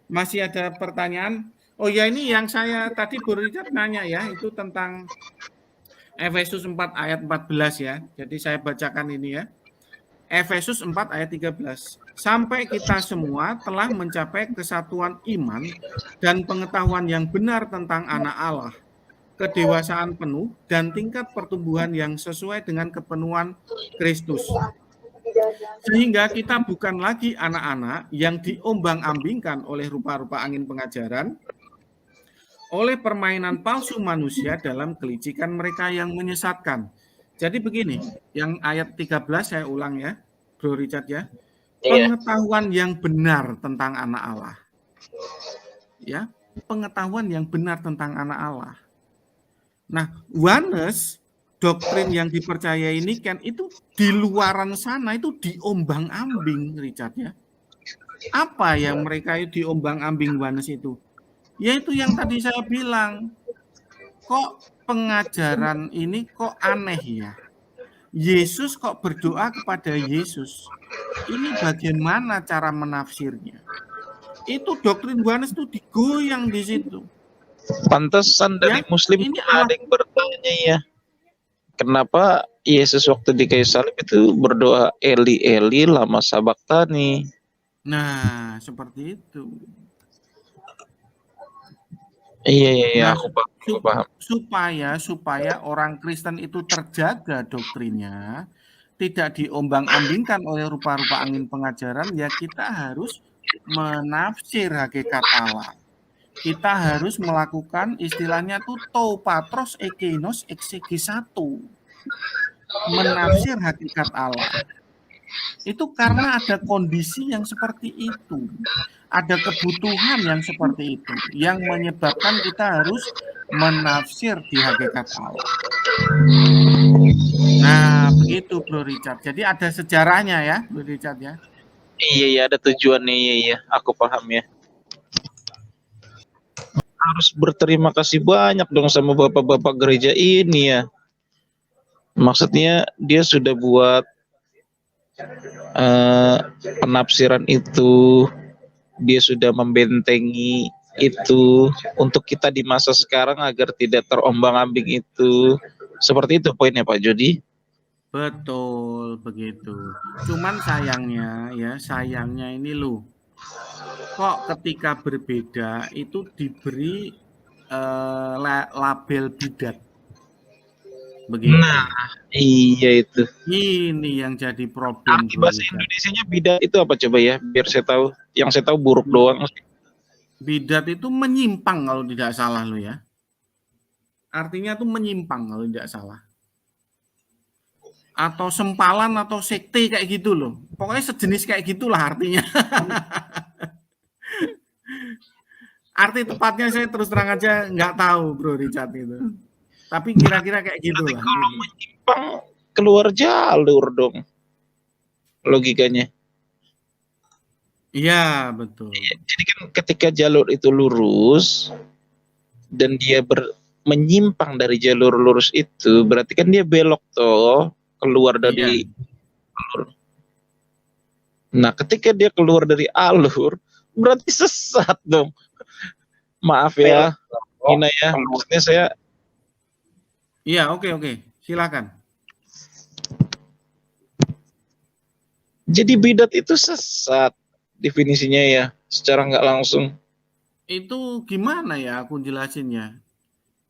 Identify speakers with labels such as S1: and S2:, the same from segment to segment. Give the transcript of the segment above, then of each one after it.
S1: Masih ada pertanyaan? Oh ya, ini yang saya tadi Bro Richard nanya ya, itu tentang Efesus 4 ayat 14 ya. Jadi saya bacakan ini ya. Efesus 4 ayat 13. Sampai kita semua telah mencapai kesatuan iman dan pengetahuan yang benar tentang anak Allah, kedewasaan penuh dan tingkat pertumbuhan yang sesuai dengan kepenuhan Kristus. Sehingga kita bukan lagi anak-anak yang diombang-ambingkan oleh rupa-rupa angin pengajaran, oleh permainan palsu manusia dalam kelicikan mereka yang menyesatkan. Jadi begini, yang ayat 13 saya ulang ya, Bro Richard ya.
S2: Iya.
S1: Pengetahuan yang benar tentang anak Allah. Ya, pengetahuan yang benar tentang anak Allah. Nah, oneness doktrin yang dipercaya ini kan itu di luaran sana itu diombang-ambing, Richard ya. Apa yang mereka diombang-ambing oneness itu? Yaitu yang tadi saya bilang, kok pengajaran ini kok aneh ya? Yesus kok berdoa kepada Yesus? Ini bagaimana cara menafsirnya? Itu doktrin oneness itu digoyang di situ.
S2: Pantesan dari
S1: Ya,
S2: Muslim
S1: ini
S2: ada
S1: alat
S2: yang bertanya ya, kenapa Yesus waktu di kayu salib itu berdoa Eli Eli lama sabaktani?
S1: Nah, seperti itu.
S2: Iya iya iya,
S1: Nah,
S2: aku paham, aku paham.
S1: supaya orang Kristen itu terjaga doktrinnya, tidak diombang-ambingkan oleh rupa-rupa angin pengajaran, ya kita harus menafsir hakikat Allah. Kita harus melakukan istilahnya tuh patros ekenos exegesatu, menafsir hakikat Allah. Itu karena ada kondisi yang seperti itu. Ada kebutuhan yang seperti itu yang menyebabkan kita harus menafsir di hakikat Allah. Nah, begitu Bro Richard. Jadi ada sejarahnya ya, Bro Richard ya.
S2: Iya iya, ada tujuannya, iya iya, aku paham ya. Harus berterima kasih banyak dong sama bapak-bapak gereja ini ya. Maksudnya dia sudah buat eh, penafsiran itu, dia sudah membentengi itu untuk kita di masa sekarang agar tidak terombang-ambing itu. Seperti itu poinnya Pak Jody.
S1: Betul, begitu. Cuman sayangnya ya, sayangnya ini loh. Kok ketika berbeda itu diberi label bidat. Begitu.
S2: Nah, iya itu.
S1: Ini yang jadi problem,
S2: Arti
S1: Bro
S2: bahasa
S1: Richard.
S2: Indonesianya bidat itu apa coba ya? Biar saya tahu. Yang saya tahu buruk doang.
S1: Bidat itu menyimpang kalau tidak salah lo ya. Artinya tuh menyimpang kalau tidak salah. Atau sempalan atau sekte kayak gitu loh. Pokoknya sejenis kayak gitulah artinya. Arti tepatnya saya terus terang aja nggak tahu, Bro Richard itu. Tapi kira-kira kayak
S2: Berarti
S1: gitulah.
S2: kalau
S1: Gitu.
S2: menyimpang keluar jalur dong logikanya.
S1: Iya, betul.
S2: Jadi kan ketika jalur itu lurus dan dia menyimpang dari jalur lurus itu, berarti kan dia belok toh keluar
S1: Iya.
S2: dari alur. Nah, ketika dia keluar dari alur, berarti sesat dong. Maaf ya, Ina ya. Maksudnya saya
S1: Iya, oke. Silakan.
S2: jadi bidat itu sesat definisinya ya, secara nggak langsung.
S1: Itu gimana ya aku jelasinnya?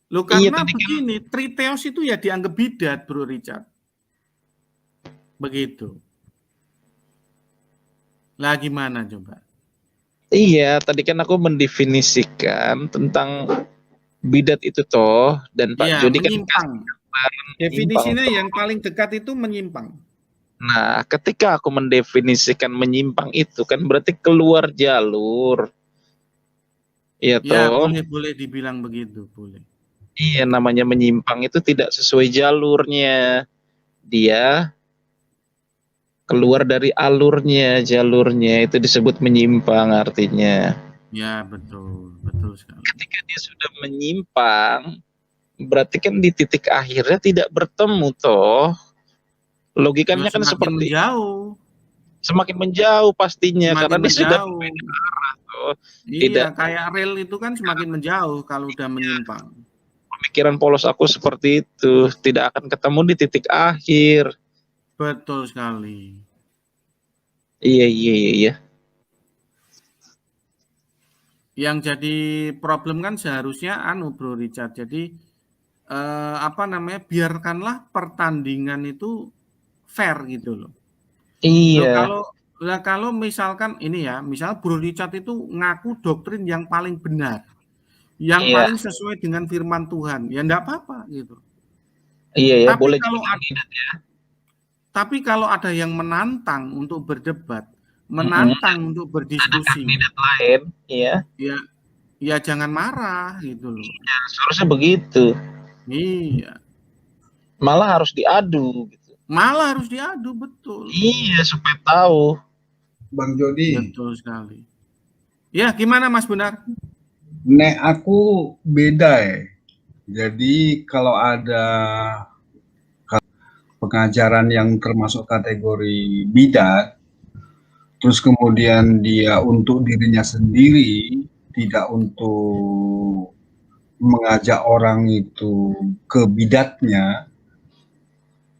S1: Loh
S2: Iya
S1: karena
S2: tadi kan
S1: begini, triteos itu ya dianggap bidat, Bro Richard. Begitu. Lah gimana coba?
S2: iya, tadi kan aku mendefinisikan tentang bidat itu toh, dan Pak
S1: Iya,
S2: Jody kan
S1: menyimpang.
S2: menyimpang
S1: Definisinya
S2: toh.
S1: yang paling dekat itu menyimpang.
S2: Nah, ketika aku mendefinisikan menyimpang itu kan berarti keluar jalur. Iya
S1: Ya,
S2: toh.
S1: boleh dibilang begitu, boleh.
S2: Iya, namanya menyimpang itu tidak sesuai jalurnya. Dia keluar dari alurnya, jalurnya itu disebut menyimpang artinya.
S1: Ya, betul sekali.
S2: Ketika dia sudah menyimpang, berarti kan di titik akhirnya tidak bertemu toh.
S1: Ya,
S2: Logikanya kan
S1: semakin
S2: seperti
S1: menjauh.
S2: semakin menjauh pastinya karena
S1: Semakin
S2: dia sudah
S1: menjauh.
S2: berbeda arah tuh.
S1: Iya,
S2: Tidak
S1: kayak rel itu kan semakin menjauh kalau udah menyimpang.
S2: pemikiran polos aku seperti itu, tidak akan ketemu di titik akhir.
S1: Betul sekali.
S2: Iya iya iya iya.
S1: Yang jadi problem kan seharusnya Bro Richard. Jadi apa namanya? Biarkanlah pertandingan itu fair gitu loh. Loh
S2: Iya,
S1: kalau misalkan ini ya, misal Bro Richard itu ngaku doktrin yang paling benar, yang
S2: iya,
S1: paling sesuai dengan firman Tuhan, ya enggak apa-apa gitu.
S2: iya ya,
S1: Tapi
S2: boleh jadi
S1: kalau
S2: kandidat.
S1: ada yang menantang untuk berdebat,
S2: Mm-mm.
S1: menantang untuk
S2: Ada
S1: berdiskusi,
S2: kandidat lain, iya.
S1: ya ya jangan marah gitu loh.
S2: Ya, seharusnya begitu.
S1: Iya,
S2: Malah harus diadu gitu.
S1: malah harus diadu, betul.
S2: Iya, supaya tahu.
S3: Bang Jody,
S1: Betul sekali. Ya, gimana Mas Benar?
S3: nek aku beda ya. Jadi kalau ada pengajaran yang termasuk kategori bidat, terus kemudian dia untuk dirinya sendiri, tidak untuk mengajak orang itu ke bidatnya,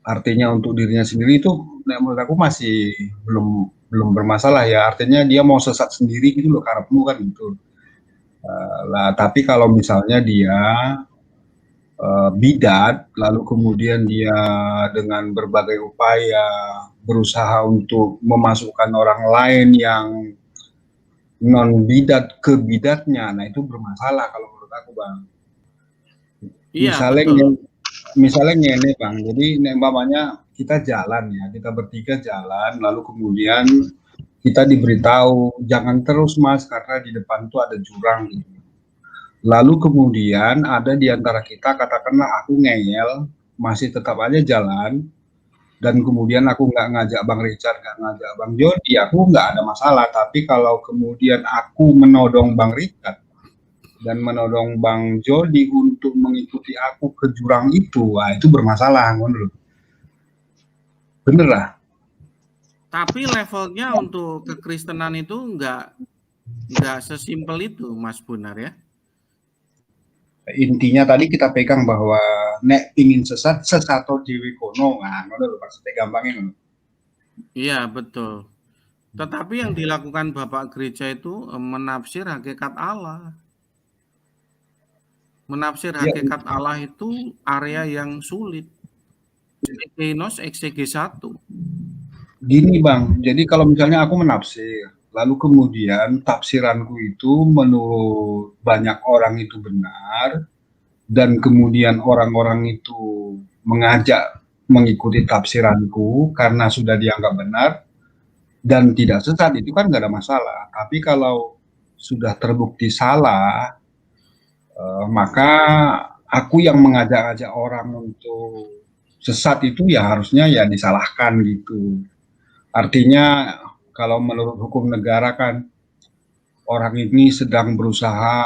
S3: artinya untuk dirinya sendiri itu menurut aku masih belum bermasalah ya. Artinya dia mau sesat sendiri gitu loh, karepmu kan gitu. Lah, tapi kalau misalnya dia bidat, lalu kemudian dia dengan berbagai upaya berusaha untuk memasukkan orang lain yang non bidat ke bidatnya, nah itu bermasalah kalau menurut aku bang.
S1: Iya,
S3: Misalnya
S1: betul.
S3: misalnya ngene bang, jadi umpamanya kita jalan ya, kita bertiga jalan, lalu kemudian kita diberitahu jangan terus mas karena di depan tuh ada jurang gitu. Lalu kemudian ada di antara kita, katakanlah aku ngeyel, masih tetap aja jalan, dan kemudian aku nggak ngajak Bang Richard, nggak ngajak Bang Jody, aku nggak ada masalah. Tapi kalau kemudian aku menodong Bang Richard dan menodong Bang Jody untuk mengikuti aku ke jurang itu, wah itu bermasalah, menurut. Bener lah.
S1: Tapi levelnya untuk kekristenan itu nggak sesimpel itu, Mas Bonar ya.
S3: Intinya tadi kita pegang bahwa nek ingin sesat sesato dewi kono, nah ngono lho maksudnya gampangnya ngono.
S1: Iya, betul. Tetapi yang dilakukan Bapak Gereja itu menafsir hakikat Allah. Menafsir
S3: Ya,
S1: hakikat Allah itu area yang sulit. Eksegenos, eksege 1.
S3: gini Bang, jadi kalau misalnya aku menafsir, lalu kemudian tafsiranku itu menurut banyak orang itu benar, dan kemudian orang-orang itu mengajak mengikuti tafsiranku karena sudah dianggap benar dan tidak sesat, itu kan nggak ada masalah. Tapi kalau sudah terbukti salah, maka aku yang mengajak-ajak orang untuk sesat itu ya harusnya ya disalahkan gitu. Artinya kalau menurut hukum negara kan orang ini sedang berusaha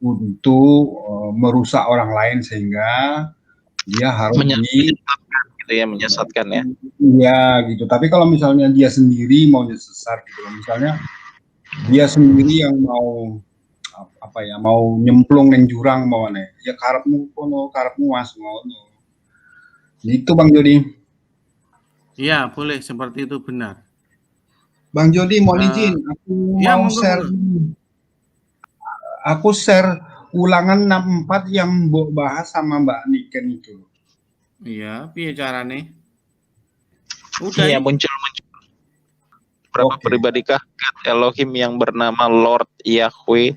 S3: untuk merusak orang lain sehingga dia harus
S2: Menyesatkan gitu ya, menyesatkan ya.
S3: ya gitu. Tapi kalau misalnya dia sendiri mau sesat gitu, misalnya dia sendiri yang mau apa ya, mau nyemplung neng jurang mau nih, ya karepmu kono, karepmu was ngono. Gitu Bang Jody.
S1: Iya, boleh seperti itu benar.
S3: Bang Jody mau
S1: Eh,
S3: izin, aku
S1: ya,
S3: mau
S1: monggo,
S3: share,
S1: monggo.
S3: aku share ulangan 64 yang Mbok bahas sama Mbak Niken itu.
S1: Iya, piye carane? Udah
S2: Iya,
S1: itu.
S2: muncul berapa
S3: Oke.
S2: pribadikah God Elohim yang bernama Lord Yahweh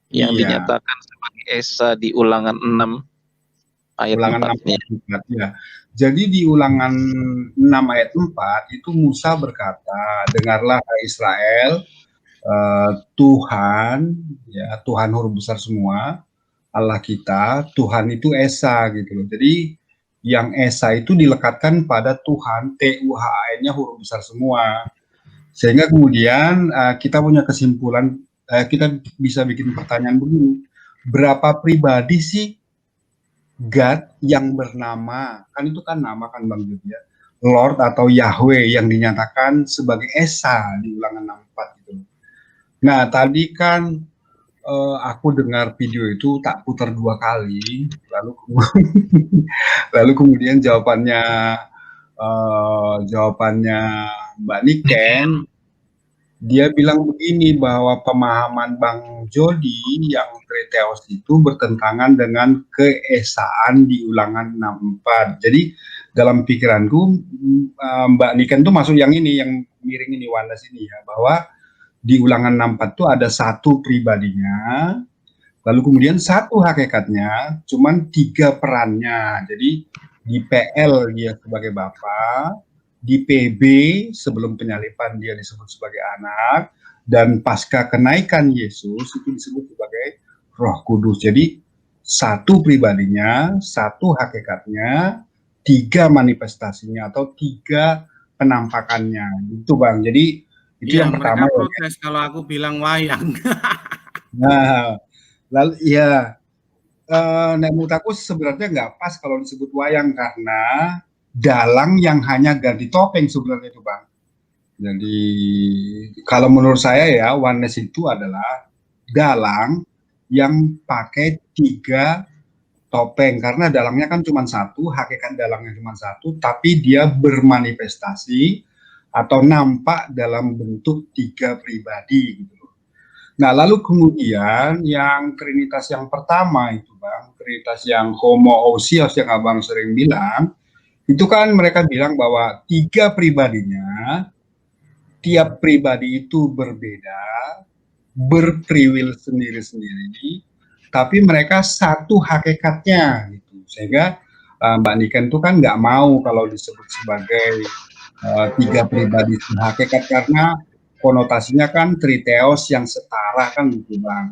S2: yang
S3: Iya,
S2: dinyatakan sebagai Esa di ulangan 6 ayat
S3: ulangan 6
S2: 4-nya.
S3: ayat 4 ya. Jadi di ulangan 6 ayat 4 itu Musa berkata, dengarlah hai Israel, Tuhan ya, Tuhan huruf besar semua, Allah kita, Tuhan itu Esa gitu loh. Jadi yang Esa itu dilekatkan pada Tuhan, Tuhan-nya huruf besar semua. Sehingga kemudian kita punya kesimpulan, kita bisa bikin pertanyaan begini, berapa pribadi sih God yang bernama, kan itu kan nama kan Bang Judi ya, Lord atau Yahweh yang dinyatakan sebagai Esa di Ulangan 64 gitu. Nah, tadi kan aku dengar video itu tak putar 2 kali, lalu lalu kemudian jawabannya Mbak Niken, dia bilang begini bahwa pemahaman Bang Jody yang Triteos itu bertentangan dengan keesaan di Ulangan 64. Jadi dalam pikiranku Mbak Niken tuh masuk yang ini, yang miring ini, Wallace ini ya, bahwa di Ulangan 64 itu ada satu pribadinya, lalu kemudian satu hakikatnya, cuman 3 perannya. Jadi di PL dia sebagai Bapa, di PB sebelum penyalipan dia disebut sebagai anak, dan pasca kenaikan Yesus itu disebut sebagai Roh Kudus. Jadi satu pribadinya, satu hakikatnya, 3 manifestasinya atau 3 penampakannya. Itu Bang. Jadi itu
S1: Iya,
S3: yang pertama.
S1: mereka protes kalau aku bilang wayang.
S3: Nah, lalu ya, nek menurut aku sebenarnya nggak pas kalau disebut wayang karena dalang yang hanya ganti topeng sebenarnya itu Bang. Jadi kalau menurut saya ya, Oneness itu adalah dalang yang pakai 3 topeng karena dalangnya kan cuma satu, hakikat dalangnya cuma satu, tapi dia bermanifestasi atau nampak dalam bentuk 3 pribadi gitu. Nah, lalu kemudian yang Trinitas yang pertama itu Bang, Trinitas yang homoousios yang Abang sering bilang, itu kan mereka bilang bahwa 3 pribadinya, tiap pribadi itu berbeda, berpriwil sendiri-sendiri, tapi mereka satu hakikatnya gitu. Sehingga Mbak Niken itu kan nggak mau kalau disebut sebagai 3 pribadi hakikat karena konotasinya kan triteos yang setara kan gitu Bang.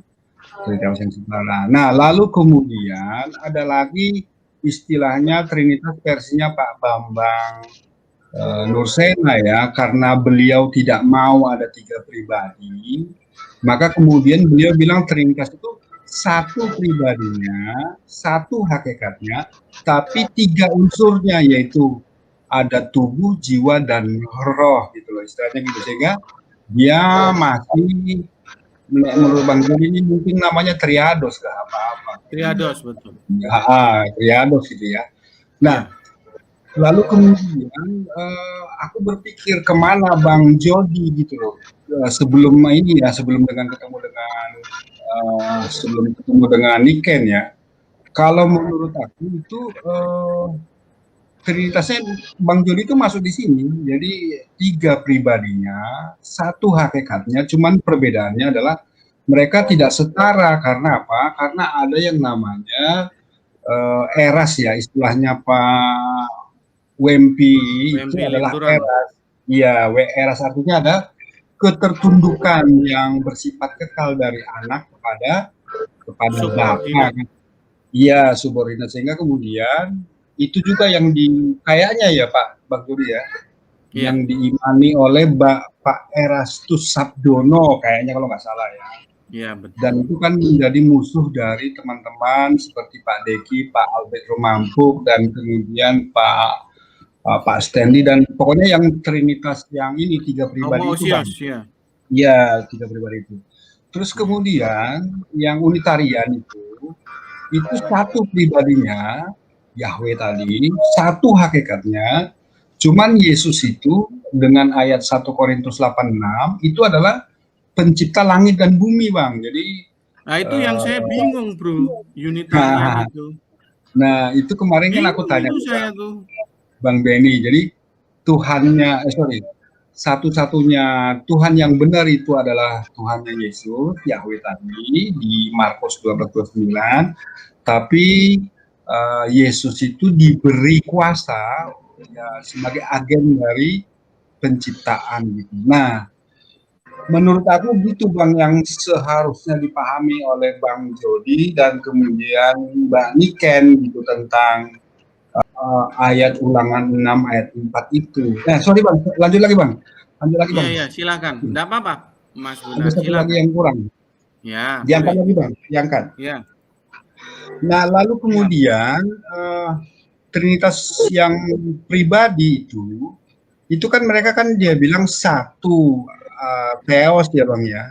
S3: Triteos yang setara. Nah, lalu kemudian ada lagi istilahnya Trinitas versinya Pak Bambang Nursena ya, karena beliau tidak mau ada 3 pribadi, maka kemudian beliau bilang Trinitas itu satu pribadinya, satu hakikatnya, tapi 3 unsurnya yaitu ada tubuh, jiwa, dan roh gitu loh istilahnya gitu. Sehingga dia masih menurut Bang Jody ini mungkin namanya triados gak apa-apa.
S1: Triados, betul.
S3: Triados gitu ya. Nah, lalu kemudian aku berpikir kemana Bang Jody gitu loh. Sebelum ini ya, sebelum ketemu dengan Niken ya. Kalau menurut aku itu Trinitasnya Bang Jody itu masuk di sini, jadi 3 pribadinya, satu hakikatnya, cuman perbedaannya adalah mereka tidak setara karena apa? Karena ada yang namanya eras ya, istilahnya Pak Wempi itu adalah eras. Iya, eras artinya ada ketertundukan yang bersifat kekal dari anak kepada bapak. Iya, subordinat, sehingga kemudian itu juga yang kayaknya ya Pak Bang Jody ya, yang diimani oleh Pak Erastus Sabdono kayaknya kalau nggak salah ya.
S1: Iya, betul.
S3: Dan itu kan menjadi musuh dari teman-teman seperti Pak Deki, Pak Albert Romampuk, dan kemudian Pak Stanley, dan pokoknya yang Trinitas yang ini 3 pribadi itu Bang. Iya, 3 pribadi itu. Terus kemudian yang Unitarian itu satu pribadinya Yahweh tadi, satu hakikatnya, cuman Yesus itu dengan ayat 1 Korintus 8:6 itu adalah pencipta langit dan bumi Bang. Jadi
S1: nah itu yang saya bingung Bro, Unitarian itu.
S3: Nah itu kemarin kan aku tanya Bang Benny, jadi Tuhannya, satu-satunya Tuhan yang benar itu adalah Tuhannya Yesus, Yahweh tadi di Markus 12:29, tapi Yesus itu diberi kuasa ya, sebagai agen dari penciptaan gitu. Nah, menurut aku gitu Bang yang seharusnya dipahami oleh Bang Jody dan kemudian Mbak Niken gitu tentang ayat Ulangan 6 ayat 4 itu. Nah, sorry Bang, lanjut lagi Bang.
S1: Iya, silakan. Enggak apa-apa, Mas Bunda.
S3: Ada satu lagi yang kurang.
S1: Ya,
S3: diangkat lagi Bang, diangkat.
S1: Ya.
S3: Nah, lalu kemudian Trinitas yang pribadi itu kan mereka kan dia bilang satu theos ya Bang ya.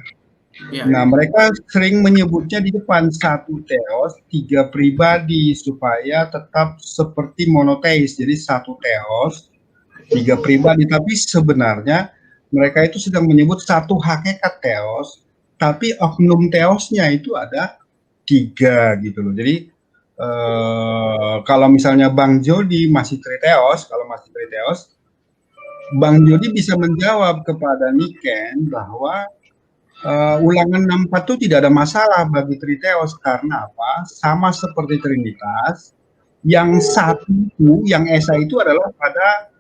S1: Ya.
S3: Nah, mereka sering menyebutnya di depan satu theos, tiga pribadi supaya tetap seperti monoteis. Jadi satu theos, tiga pribadi, tapi sebenarnya mereka itu sedang menyebut satu hakikat theos, tapi oknum theosnya itu ada tiga gitu loh. Jadi kalau misalnya Bang Jody masih triteos, kalau masih triteos, Bang Jody bisa menjawab kepada Niken bahwa ulangan 64 itu tidak ada masalah bagi triteos karena apa? Sama seperti Trinitas, yang satu itu, yang esa itu adalah pada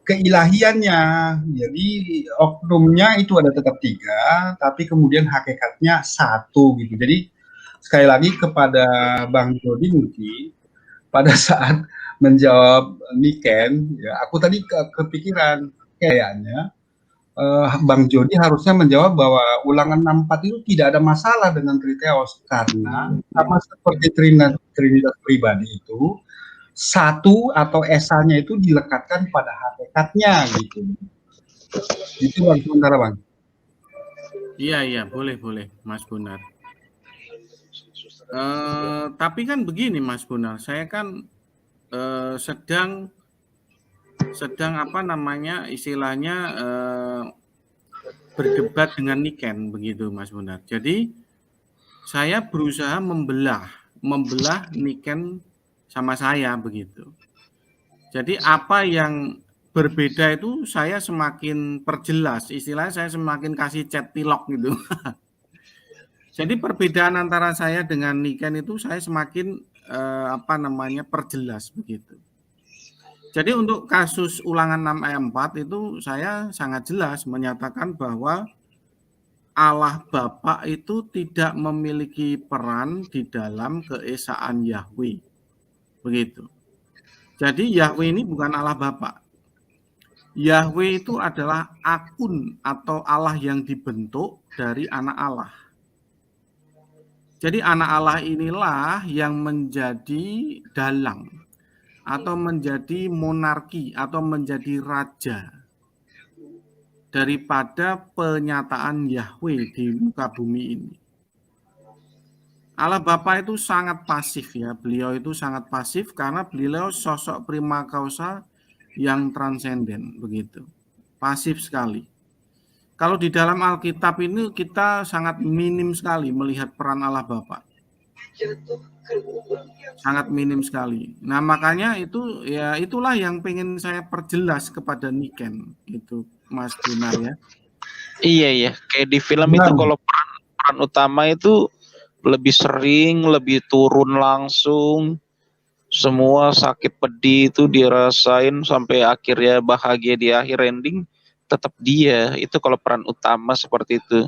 S3: keilahiannya. Jadi oknumnya itu ada tetap tiga, tapi kemudian hakikatnya satu gitu. Jadi sekali lagi kepada Bang Jody mungkin pada saat menjawab Niken, ya aku tadi kepikiran kayaknya Bang Jody harusnya menjawab bahwa ulangan 64 itu tidak ada masalah dengan triteos karena sama seperti Trinitas pribadi itu satu atau esanya itu dilekatkan pada hakikatnya gitu. Itu Bang, sementara Bang.
S1: Iya, boleh Mas Bonar. Tapi kan begini Mas Bonar, saya kan sedang apa namanya istilahnya berdebat dengan Niken begitu Mas Bonar. Jadi saya berusaha membelah Niken sama saya begitu. Jadi apa yang berbeda itu saya semakin perjelas, istilahnya saya semakin kasih cat pilok gitu. Jadi perbedaan antara saya dengan Niken itu saya semakin perjelas begitu. Jadi untuk kasus ulangan 6 ayat 4 itu saya sangat jelas menyatakan bahwa Allah Bapa itu tidak memiliki peran di dalam keesaan Yahweh. Begitu. Jadi Yahweh ini bukan Allah Bapa. Yahweh itu adalah akun atau Allah yang dibentuk dari anak Allah. Jadi anak Allah inilah yang menjadi dalang atau menjadi monarki atau menjadi raja daripada penyataan Yahweh di muka bumi ini. Allah Bapa itu sangat pasif ya, beliau itu sangat pasif karena beliau sosok prima causa yang transenden begitu, pasif sekali. Kalau di dalam Alkitab ini kita sangat minim sekali melihat peran Allah Bapa. Sangat minim sekali. Nah makanya itu ya itulah yang pengen saya perjelas kepada Niken itu Mas Bonar ya.
S2: Iya kayak di film itu kalau peran utama itu lebih sering, lebih turun langsung, semua sakit pedih itu dirasain sampai akhirnya bahagia di akhir ending tetap dia. Itu kalau peran utama seperti itu.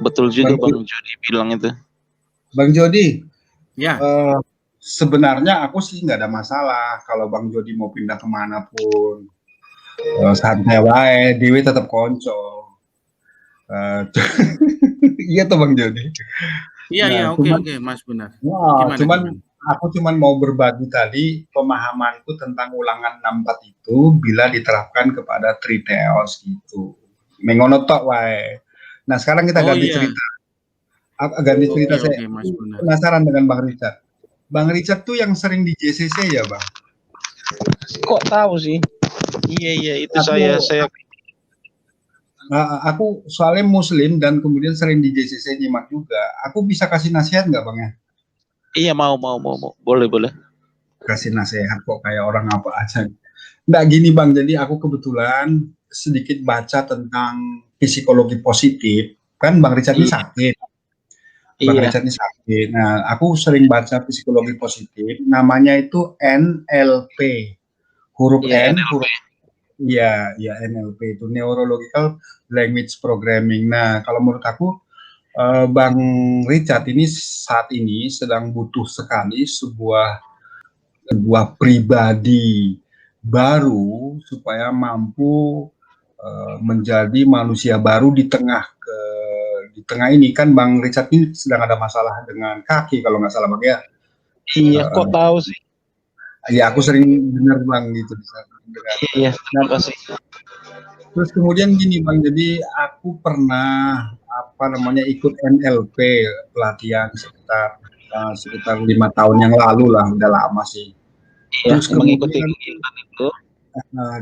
S2: Betul juga Bang Jody bilang itu.
S3: Bang Jody,
S1: ya.
S3: Sebenarnya aku sih nggak ada masalah kalau Bang Jody mau pindah kemanapun, santai wae, Dewi tetap konco. Iya tuh Bang Jody.
S1: Iya, oke Mas Bonar.
S3: Cuman aku mau berbagi tadi pemahamanku tentang ulangan 64 itu bila diterapkan kepada triteos gitu. Mengono tok wae. Nah, sekarang kita ganti cerita. Ganti cerita saya. Penasaran dengan Bang Richard. Bang Richard tuh yang sering di JCC ya, Bang?
S2: Kok tahu sih? Iya, itu saya
S3: aku soalnya Muslim dan kemudian sering di JCC nyimak juga. Aku bisa kasih nasihat nggak Bang ya?
S2: Iya mau. Boleh.
S3: Kasih nasihat kok kayak orang apa aja. Nggak gini Bang, jadi aku kebetulan sedikit baca tentang psikologi positif. Kan Bang Richard ini sakit. Bang Richard ini sakit. Nah, aku sering baca psikologi positif. Namanya itu NLP. Huruf N, huruf Iya, NLP itu Neurological Language Programming. Nah, kalau menurut aku Bang Richard ini saat ini sedang butuh sekali sebuah pribadi baru supaya mampu menjadi manusia baru di tengah ini kan Bang Richard ini sedang ada masalah dengan kaki kalau nggak salah Bang ya.
S2: Iya, kok tahu sih?
S3: Ya aku sering dengar Bang gitu di sana, dengar.
S2: Iya,
S3: Nah,
S2: terima kasih.
S3: terus kemudian gini Bang, jadi aku pernah apa namanya ikut NLP pelatihan sekitar 5 tahun yang lalu lah, udah lama sih.
S2: Iya,
S3: Terus
S2: mengikuti
S3: kemudian
S2: kegiatan itu.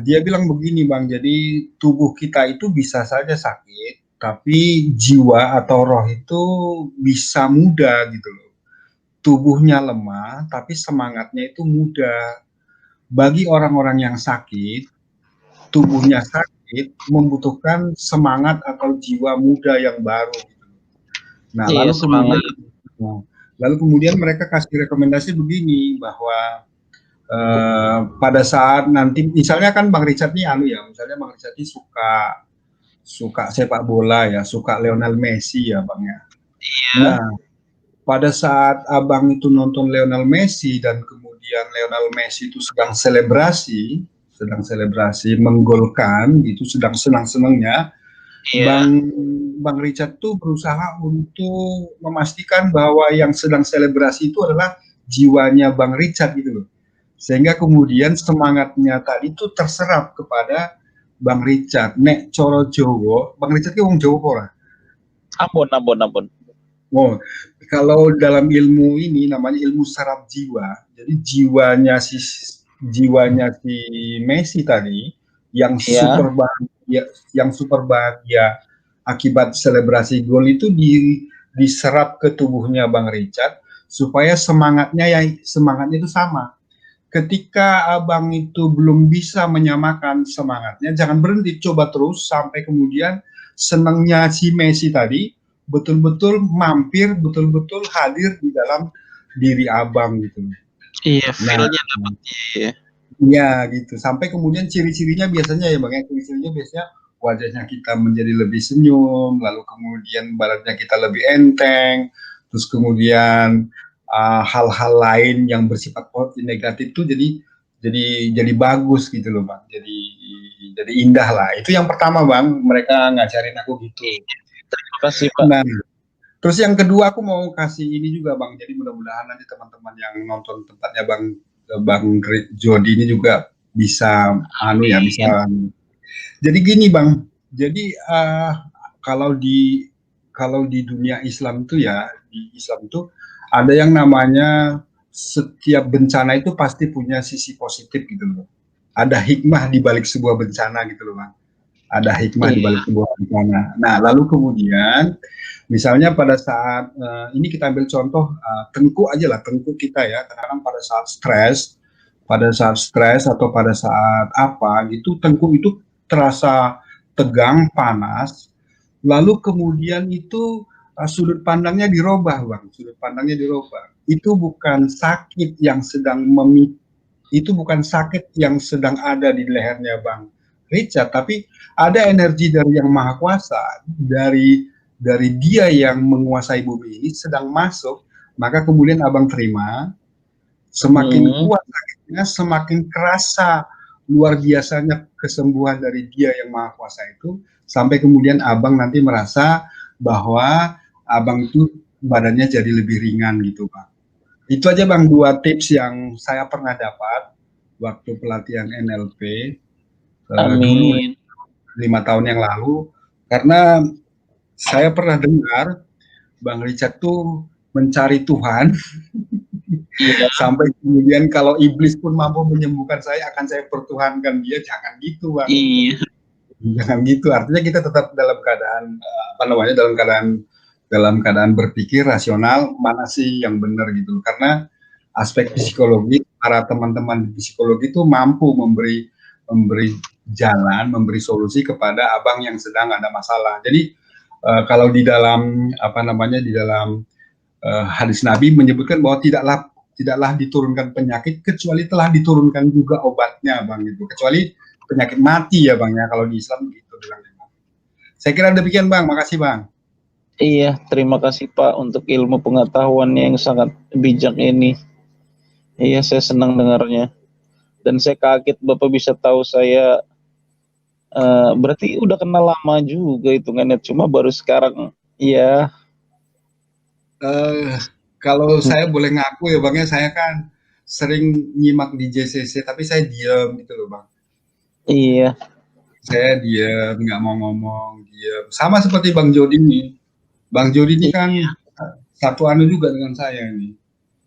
S3: dia bilang begini Bang, jadi tubuh kita itu bisa saja sakit, tapi jiwa atau roh itu bisa muda gitu loh. Tubuhnya lemah, tapi semangatnya itu muda. Bagi orang-orang yang sakit, tubuhnya sakit, membutuhkan semangat atau jiwa muda yang baru. Nah,
S2: Iya, semangat.
S3: lalu kemudian mereka kasih rekomendasi begini bahwa pada saat nanti, misalnya kan Bang Richard nih misalnya Bang Richard ini suka suka sepak bola ya, suka Lionel Messi ya Bang ya.
S2: Iya.
S3: Nah, pada saat Abang itu nonton Lionel Messi dan kemudian Lionel Messi itu sedang selebrasi menggolkan gitu, sedang senang-senangnya,
S2: Iya.
S3: Bang Richard tuh berusaha untuk memastikan bahwa yang sedang selebrasi itu adalah jiwanya Bang Richard gitu loh. Sehingga kemudian semangatnya tadi itu terserap kepada Bang Richard. Nek coro Jowo, Bang Richard ki wong Jowo ora?
S2: Ampun, ampun, ampun.
S3: Oh, kalau dalam ilmu ini namanya ilmu saraf jiwa. Jadi jiwanya si Messi tadi yang
S2: Iya.
S3: super bahagia akibat selebrasi gol itu diserap ke tubuhnya Bang Richard supaya semangatnya itu sama. Ketika Abang itu belum bisa menyamakan semangatnya, jangan berhenti, coba terus sampai kemudian senangnya si Messi tadi betul-betul mampir, betul-betul hadir di dalam diri Abang gitu.
S2: Iya,
S3: Nah,
S2: feel-nya dapat. Iya.
S3: ya gitu. Sampai kemudian ciri-cirinya biasanya ya Bang, ciri-cirinya biasanya wajahnya kita menjadi lebih senyum, lalu kemudian badannya kita lebih enteng, terus kemudian hal-hal lain yang bersifat negatif tuh jadi bagus gitu loh Bang. Jadi indah lah. Itu yang pertama Bang, mereka ngajarin aku gitu.
S2: Terima kasih, Pak.
S3: Nah, terus yang kedua aku mau kasih ini juga Bang. Jadi mudah-mudahan nanti teman-teman yang nonton tempatnya Bang Jody ini juga bisa bisa. Jadi gini Bang. Jadi kalau di dunia Islam itu ya, di Islam itu ada yang namanya setiap bencana itu pasti punya sisi positif gitu loh. Ada hikmah di balik sebuah bencana gitu loh Bang. Ada hikmah di balik sebuah bencana. Nah, lalu kemudian misalnya pada saat ini kita ambil contoh Tengku aja lah, Tengku kita ya, kadang pada saat stres atau pada saat apa gitu, Tengku itu terasa tegang, panas, lalu kemudian itu sudut pandangnya dirubah, Bang. Sudut pandangnya dirubah. Itu bukan sakit yang sedang ada di lehernya Bang Richard, tapi ada energi dari Yang Maha Kuasa, dari Dia yang menguasai bumi ini sedang masuk, maka kemudian Abang terima, semakin kuat sakitnya, semakin kerasa luar biasanya kesembuhan dari Dia yang Maha Kuasa itu, sampai kemudian Abang nanti merasa bahwa Abang itu badannya jadi lebih ringan gitu Bang. Itu aja Bang, 2 tips yang saya pernah dapat waktu pelatihan NLP dulu 5 tahun yang lalu, karena saya pernah dengar Bang Richard tuh mencari Tuhan sampai kemudian kalau iblis pun mampu menyembuhkan saya, akan saya pertuhankan dia. Jangan gitu Bang.
S2: Iya.
S3: Jangan gitu, artinya kita tetap dalam keadaan dalam keadaan berpikir rasional, mana sih yang benar gitu. Karena aspek psikologi, para teman-teman di psikologi itu mampu memberi jalan, memberi solusi kepada Abang yang sedang ada masalah. Jadi kalau di dalam di dalam hadis Nabi menyebutkan bahwa tidaklah diturunkan penyakit kecuali telah diturunkan juga obatnya Bang gitu. Kecuali penyakit mati ya Bang ya, kalau di Islam gitu bilangnya. Saya kira demikian Bang, makasih Bang.
S2: Iya, terima kasih Pak untuk ilmu pengetahuannya yang sangat bijak ini. Iya, saya senang dengarnya. Dan saya kaget Bapak bisa tahu saya, berarti udah kenal lama juga hitungannya, cuma baru sekarang
S3: Kalau saya boleh ngaku ya Bang ya, saya kan sering nyimak di JCC, tapi saya diam gitu loh Bang.
S2: Iya.
S3: Saya diam, nggak mau ngomong, diam. Sama seperti Bang Jody nih. Bang Jody ini kan satu anu juga dengan saya nih.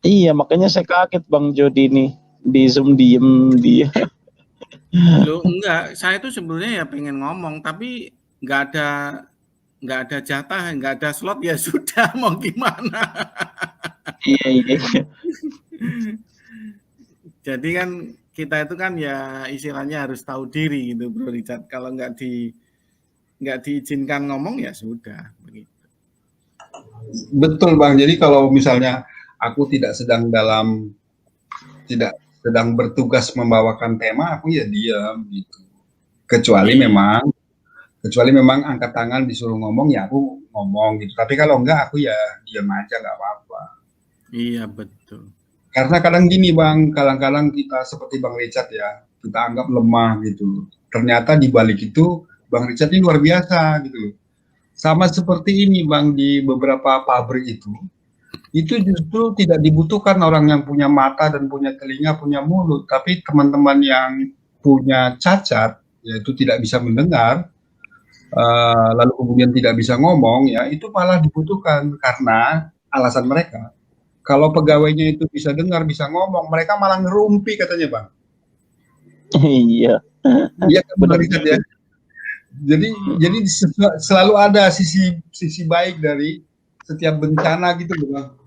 S2: Iya, makanya saya kaget Bang Jody nih. Di Zoom diem dia.
S1: Loh, enggak, saya itu sebenarnya ya pengen ngomong, tapi nggak ada jatah, nggak ada slot, ya sudah, mau gimana.
S2: Iya, iya.
S1: Jadi kan kita itu kan ya istilahnya harus tahu diri gitu Bro Richard. Kalau nggak diizinkan ngomong ya sudah begitu.
S3: Betul Bang. Jadi kalau misalnya aku tidak sedang bertugas membawakan tema, aku ya diam gitu. Kecuali memang angkat tangan disuruh ngomong, ya aku ngomong gitu. Tapi kalau enggak, aku ya diam aja, nggak apa-apa.
S1: Iya betul.
S3: Karena kadang gini Bang, kadang-kadang kita seperti Bang Richard ya, kita anggap lemah gitu. Ternyata di balik itu Bang Richard ini luar biasa gitu. Sama seperti ini Bang, di beberapa pabrik itu justru tidak dibutuhkan orang yang punya mata dan punya telinga, punya mulut, tapi teman-teman yang punya cacat, yaitu tidak bisa mendengar, lalu kemudian tidak bisa ngomong, ya itu malah dibutuhkan karena alasan mereka. Kalau pegawainya itu bisa dengar, bisa ngomong, mereka malah ngerumpi katanya Bang.
S2: Iya.
S3: Iya kan Bang Richard ya. Jadi selalu ada sisi baik dari setiap bencana gitu Bang.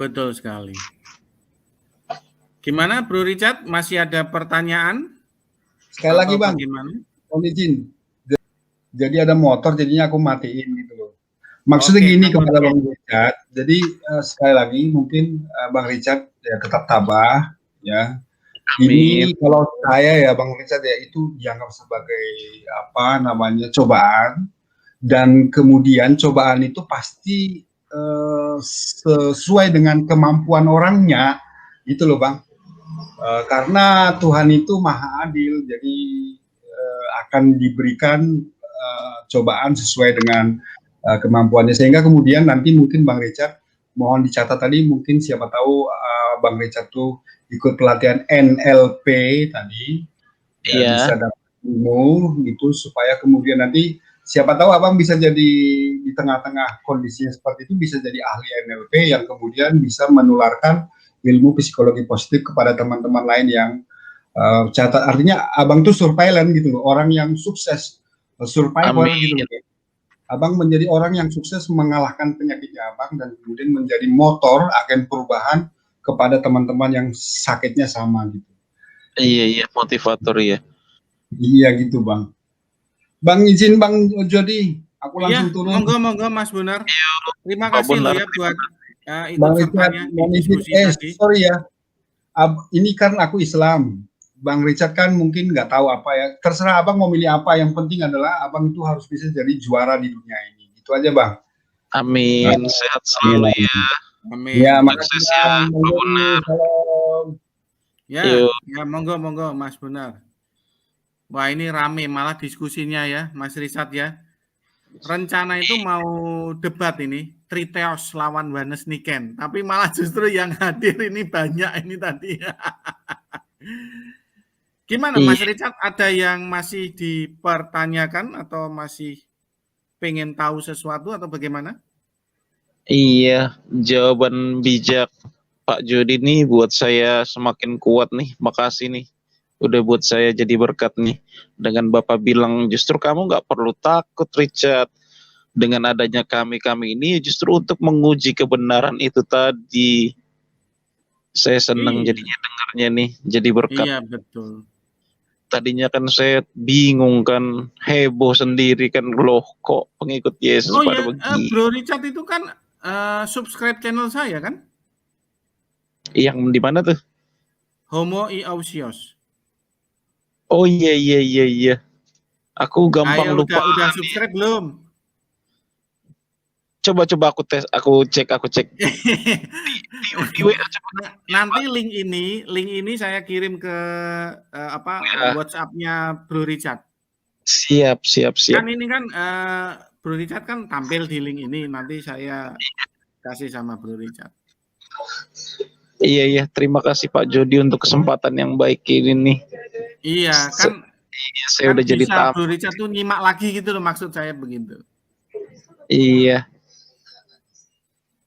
S1: Betul sekali. Gimana Bro Richard? Masih ada pertanyaan?
S3: Sekali lagi Bang,
S1: bagaimana?
S3: mohon izin. Jadi ada motor, jadinya aku matiin gitu loh. Maksudnya gini kepada Bang Richard. Jadi sekali lagi mungkin Bang Richard ya tetap tabah ya. Ini kalau saya ya Bang Richard ya, itu dianggap sebagai cobaan, dan kemudian cobaan itu pasti sesuai dengan kemampuan orangnya gitu loh Bang. Karena Tuhan itu maha adil, jadi akan diberikan cobaan sesuai dengan kemampuannya, sehingga kemudian nanti mungkin Bang Richard mohon dicatat tadi, mungkin siapa tahu Bang Richard tuh ikut pelatihan NLP tadi, ya, bisa dapat ilmu gitu, supaya kemudian nanti siapa tahu Abang bisa jadi di tengah-tengah kondisinya seperti itu, bisa jadi ahli NLP yang kemudian bisa menularkan ilmu psikologi positif kepada teman-teman lain yang catat. Artinya Abang tuh surveillance gitu loh, orang yang sukses, survivor gitu loh. Abang menjadi orang yang sukses mengalahkan penyakitnya Abang, dan kemudian menjadi motor agen perubahan kepada teman-teman yang sakitnya sama gitu.
S2: Iya, motivator ya.
S3: Iya gitu Bang. Bang izin Bang Jody, aku langsung turun.
S1: Monggo Mas Bonar. Terima kasih loh ya buat
S3: Bang Richard, sorry ya. Ini kan aku Islam. Bang Richard kan mungkin nggak tahu apa ya. Terserah Abang mau milih apa. Yang penting adalah Abang itu harus bisa jadi juara di dunia ini. Itu aja Bang.
S2: Amin. Sehat selalu ya.
S1: Amin.
S3: Ya, makasih ya Pak Bonar.
S1: Ya, monggo Mas Bonar. Wah, ini rame malah diskusinya ya, Mas Richard ya. Rencana itu mau debat ini, Triteos lawan Wannes Niken, tapi malah justru yang hadir ini banyak ini tadi. Gimana Mas Richard, ada yang masih dipertanyakan atau masih pengen tahu sesuatu atau bagaimana?
S2: Iya, jawaban bijak Pak Jody nih buat saya semakin kuat nih. Makasih nih, udah buat saya jadi berkat nih. Dengan Bapak bilang justru kamu nggak perlu takut Richard. Dengan adanya kami ini justru untuk menguji kebenaran itu tadi. Saya senang jadinya dengarnya nih, jadi berkat.
S1: Iya betul.
S2: Tadinya kan saya bingung kan, heboh sendiri kan, loh kok pengikut Yesus pada begini.
S1: Bro Richard itu kan subscribe channel saya kan?
S2: Yang di mana tuh?
S1: Homo Iausios.
S2: Oh iya. Aku gampang lupa.
S1: Udah subscribe belum?
S2: Coba aku cek.
S1: Nanti link ini saya kirim ke WhatsApp-nya Bro Richard.
S2: Siap.
S1: Kan ini kan Bro Richard kan tampil di link ini, nanti saya kasih sama Bro Richard.
S2: Iya iya, terima kasih Pak Jody untuk kesempatan yang baik ini nih.
S1: Iya, kan
S2: Saya udah jadi
S1: bisa
S2: tamu.
S1: Bro Richard tuh nyimak lagi gitu loh, maksud saya begitu.
S2: Iya.